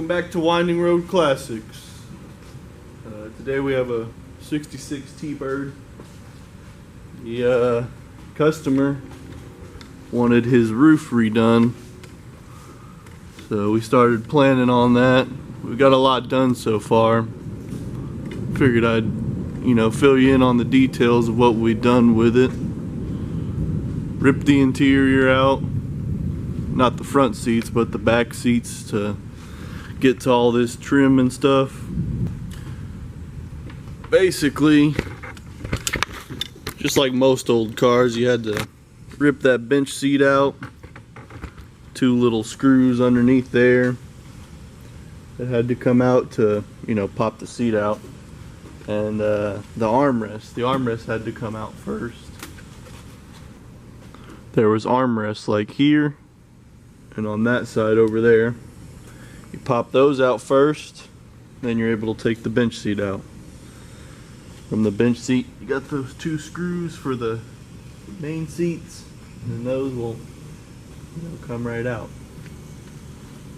back to Winding Road Classics. Today we have a 66 T-Bird. The customer wanted his roof redone, so we started planning on that. We got a lot done so far. Figured I'd, fill you in on the details of what we've done with it. Ripped the interior out, not the front seats, but the back seats to get to all this trim and stuff. Basically, just like most old cars, you had to rip that bench seat out. Two little screws underneath there that had to come out to, pop the seat out. And the armrest had to come out first. There was armrests like here and on that side over there. You pop those out first, then you're able to take the bench seat out. From the bench seat, you got those two screws for the main seats, and those will come right out.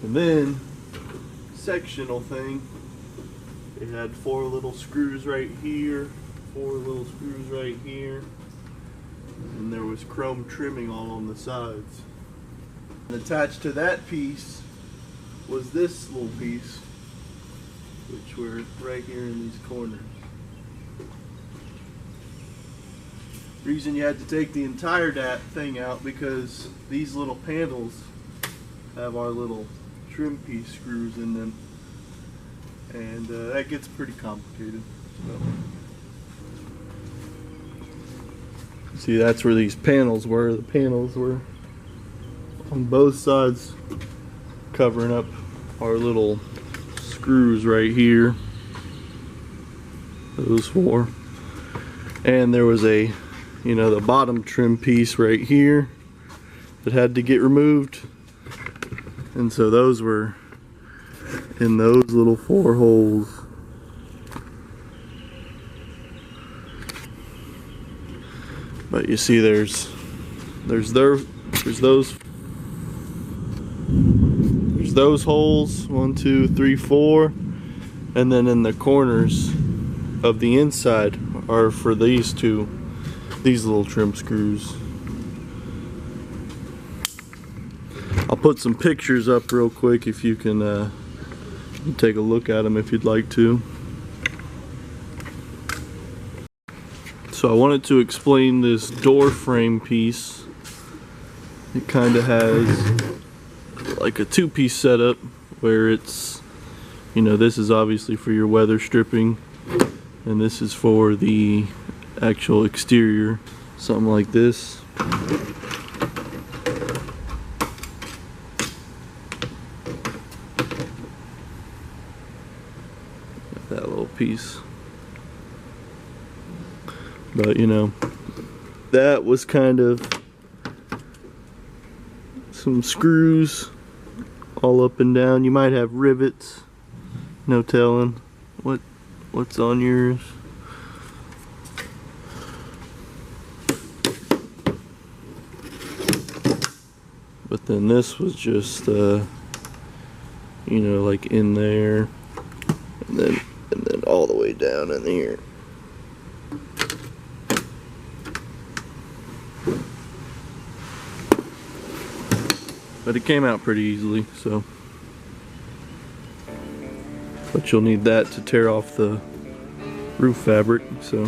And then, sectional thing, it had four little screws right here, four little screws right here, and there was chrome trimming all on the sides. And attached to that piece was this little piece, which were right here in these corners. Reason you had to take the entire thing out because these little panels have our little trim piece screws in them, and that gets pretty complicated. So, see, that's where these panels were. The panels were on both sides, covering up our little screws right here. Those four. And there was a, the bottom trim piece right here that had to get removed. And so those were in those little four holes. But you see there's those holes, 1, 2, 3, 4, and then in the corners of the inside are for these little trim screws. I'll put some pictures up real quick if you can take a look at them if you'd like to. So I wanted to explain this door frame piece. It kind of has like a two-piece setup where it's, this is obviously for your weather stripping, and this is for the actual exterior, something like this. That little piece. But that was kind of some screws all up and down. You might have rivets, no telling what's on yours. But then this was just like in there, and then all the way down in here. But it came out pretty easily, so. But you'll need that to tear off the roof fabric, so.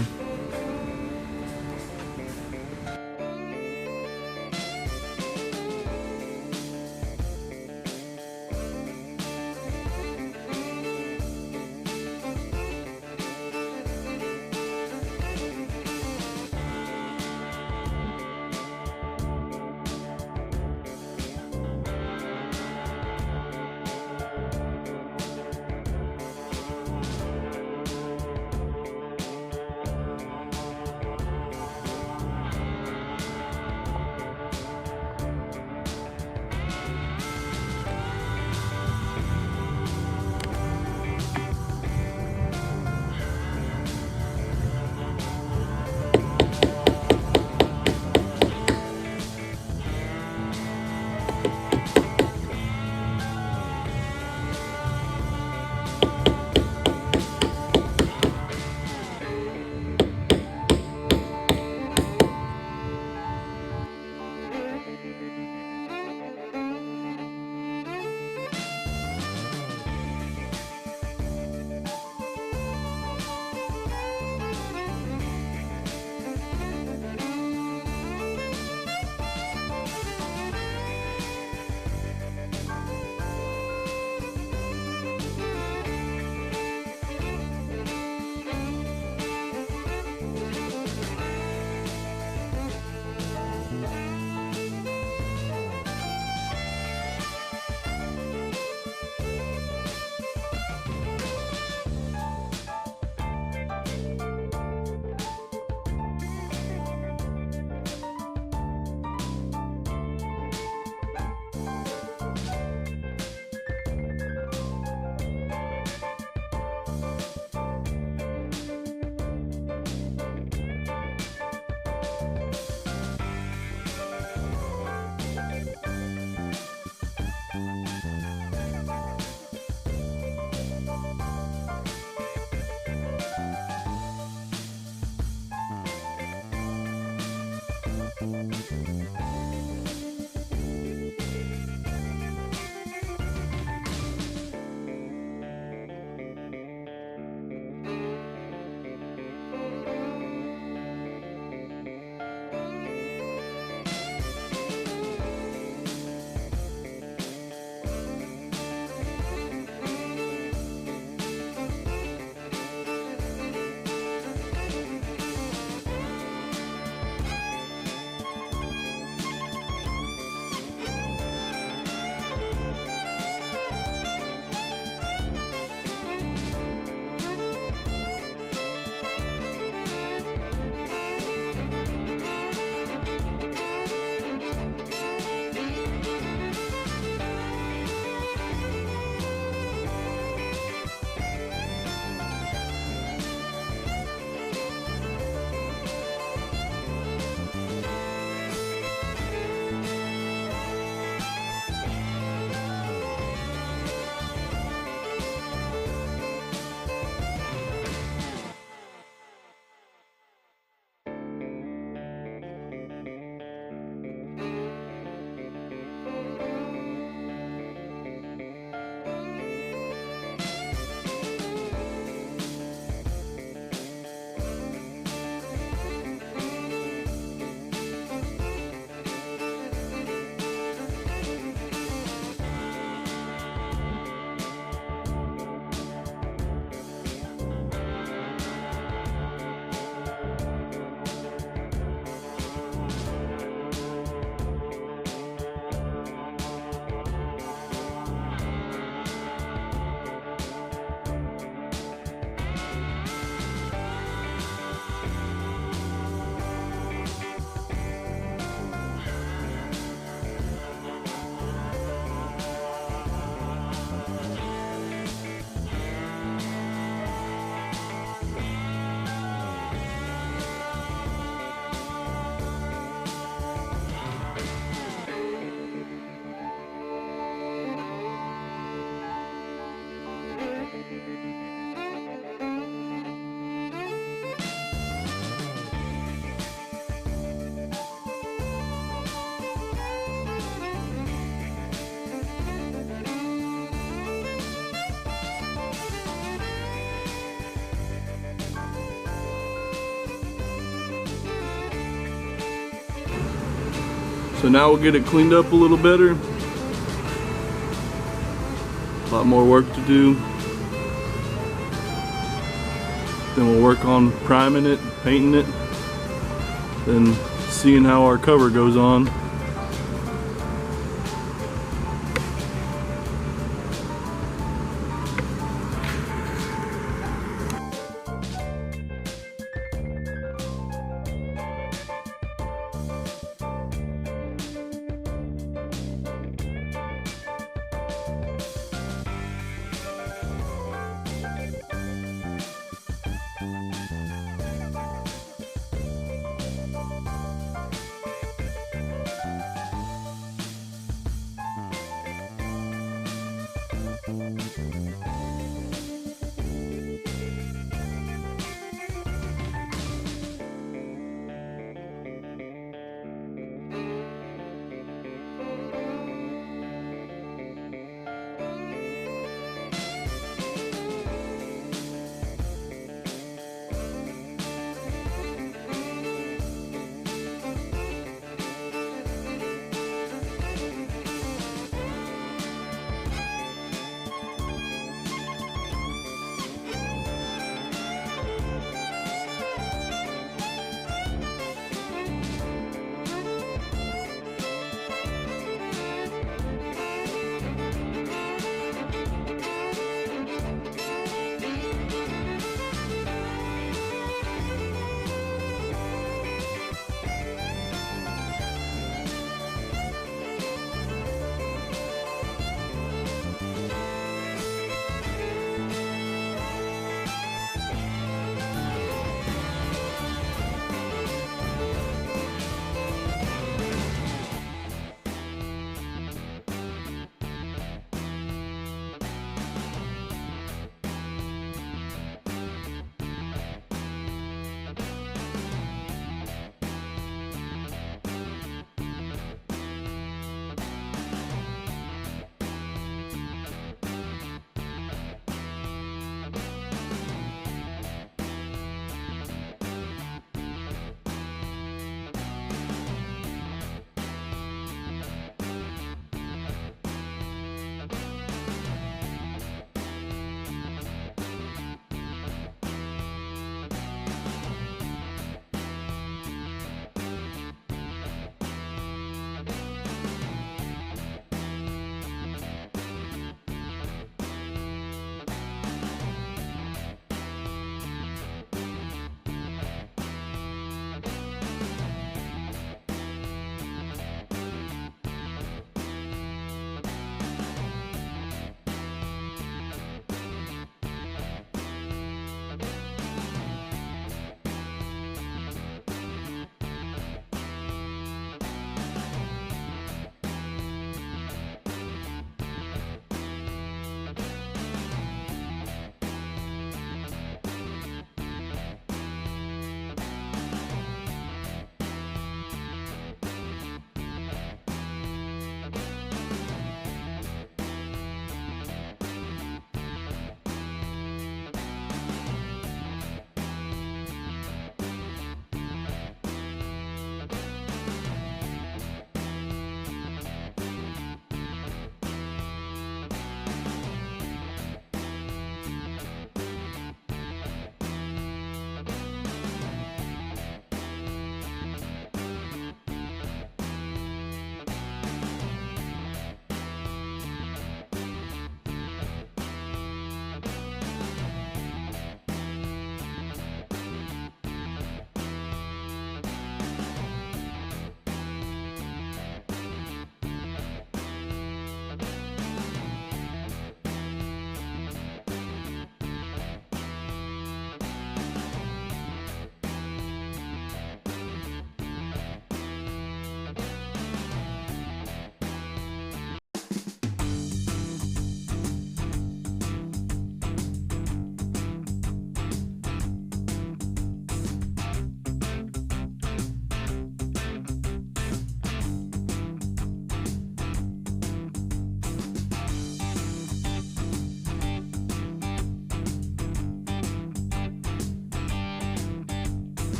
So now we'll get it cleaned up a little better. A lot more work to do. Then we'll work on priming it, painting it, then seeing how our cover goes on.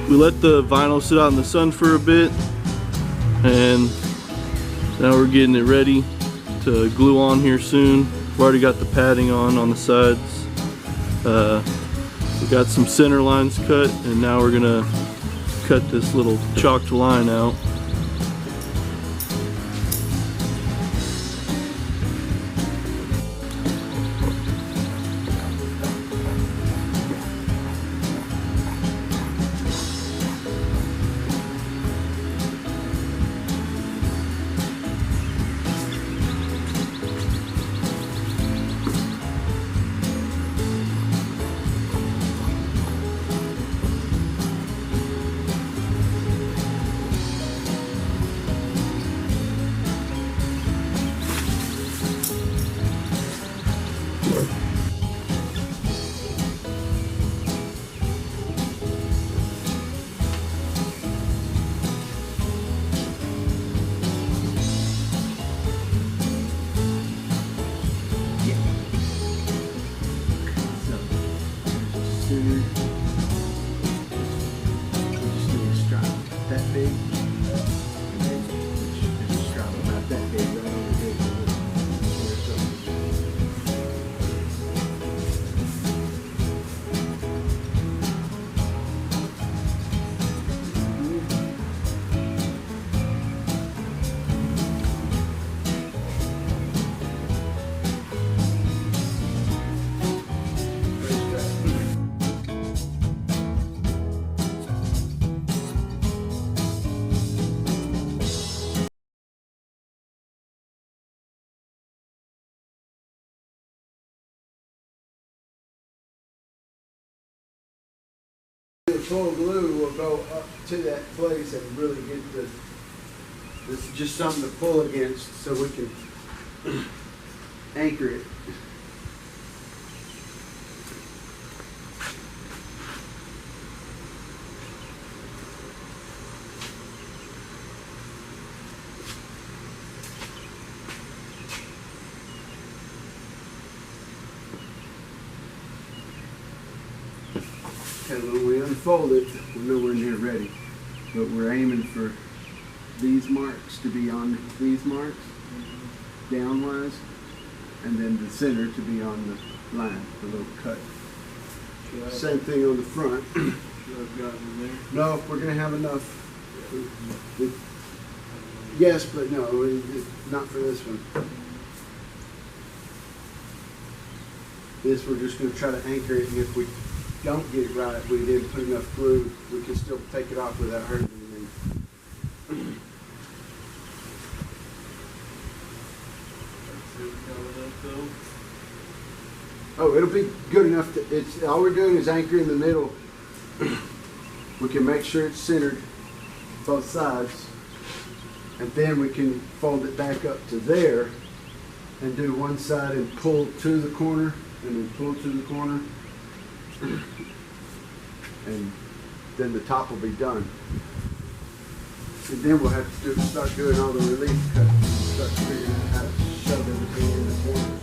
we let the vinyl sit out in the sun for a bit, and now we're getting it ready to glue on here soon. We've already got the padding on the sides. We got some center lines cut, and now we're gonna cut this little chalked line out. The full glue will go up to that place and really get this is just something to pull against so we can anchor it. And when we unfold it, we're nowhere near ready. But we're aiming for these marks to be on these marks, downwise, and then the center to be on the line, the little cut. Same thing on the front. No, we're going to have enough. Yes, but no, not for this one. This we're just going to try to anchor it, and if we don't get it right, we then put enough glue, we can still take it off without hurting anything. Oh, it'll be good enough to, it's, all we're doing is anchoring the middle. We can make sure it's centered, both sides, and then we can fold it back up to there and do one side and pull to the corner, and then pull to the corner. And then the top will be done. And then we'll have to start doing all the relief cuts and start figuring out how to shove everything in the corners.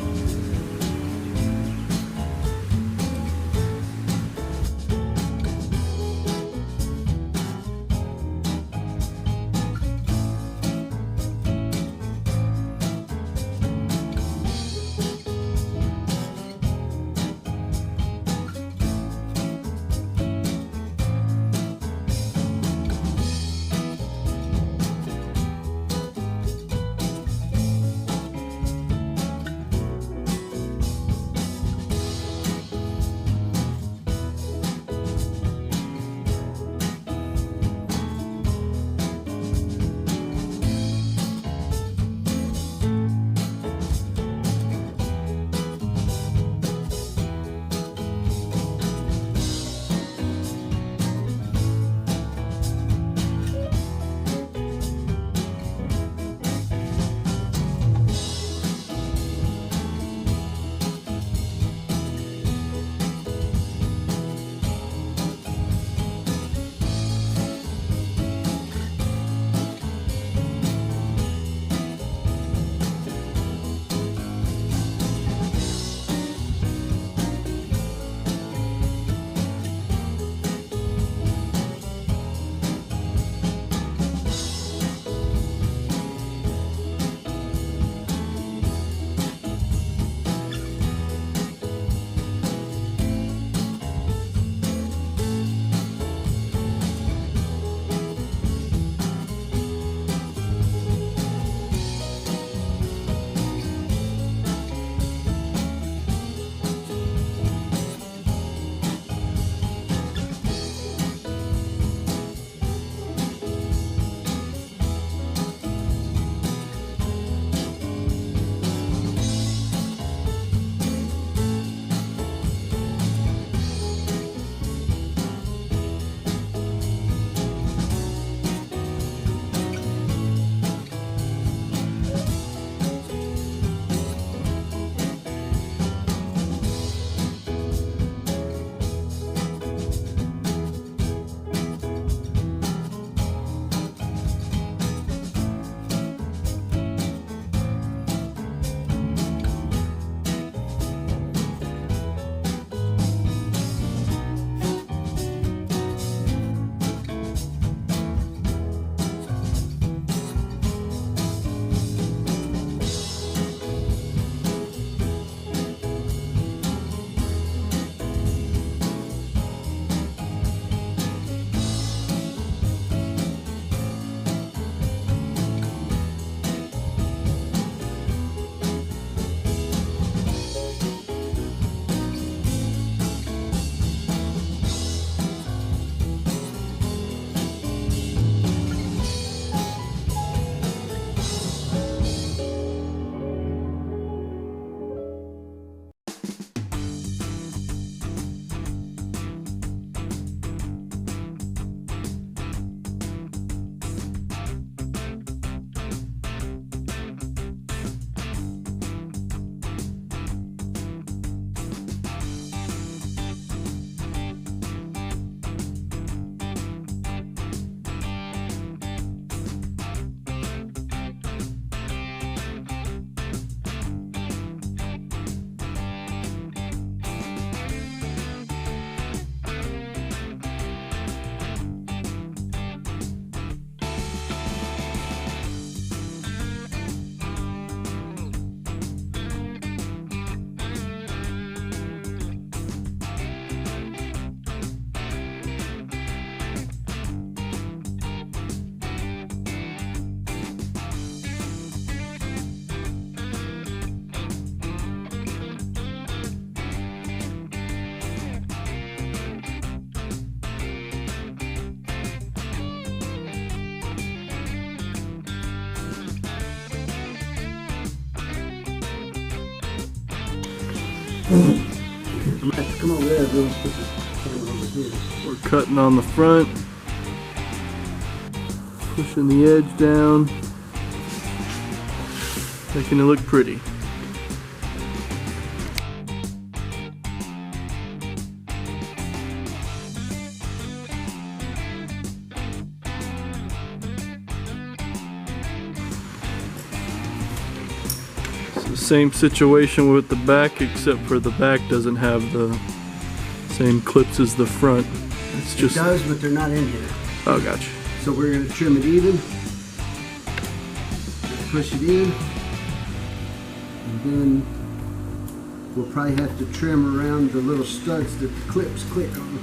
I'm gonna have to come over there and we'll put the camera over here. We're cutting on the front, pushing the edge down, making it look pretty. Same situation with the back, except for the back doesn't have the same clips as the front. It's just. It does, but they're not in here. Oh, gotcha. So we're gonna trim it even. Push it in. And then we'll probably have to trim around the little studs that the clips click on.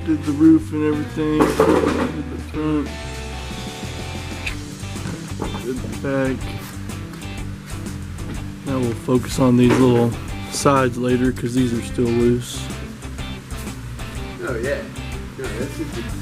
Did the roof and everything, did the front, did the back. Now we'll focus on these little sides later because these are still loose. Oh yeah. No, that's just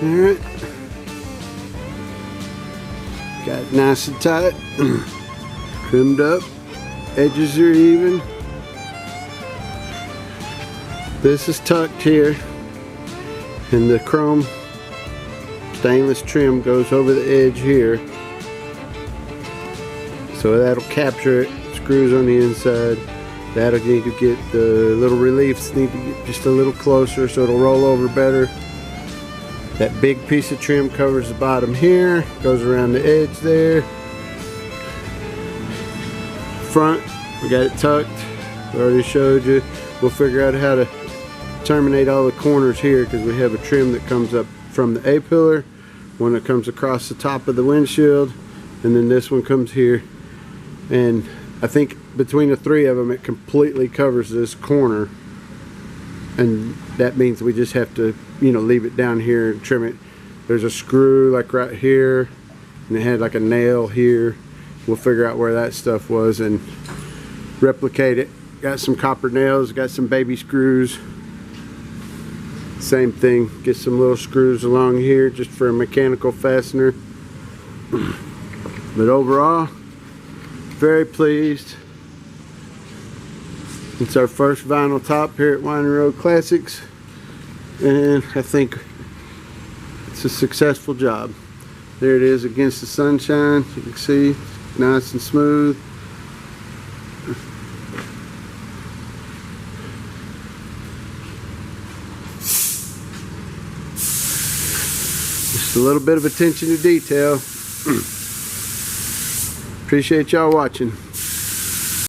Alright. Got it nice and tight. Trimmed up. Edges are even. This is tucked here. And the chrome stainless trim goes over the edge here. So that'll capture it. Screws on the inside. That'll need to get the little reliefs need to get just a little closer so it'll roll over better. That big piece of trim covers the bottom here, goes around the edge there. Front, we got it tucked. I already showed you. We'll figure out how to terminate all the corners here because we have a trim that comes up from the A-pillar, one that comes across the top of the windshield, and then this one comes here. And I think between the three of them it completely covers this corner, and that means we just have to, you know, leave it down here and trim it. There's a screw like right here, and it had like a nail here. We'll figure out where that stuff was and replicate it. Got some copper nails, got some baby screws. Same thing, get some little screws along here just for a mechanical fastener. But overall, very pleased. It's our first vinyl top here at Winery Road Classics, and I think it's a successful job. There it is against the sunshine. You can see, nice and smooth. Just a little bit of attention to detail. Appreciate y'all watching.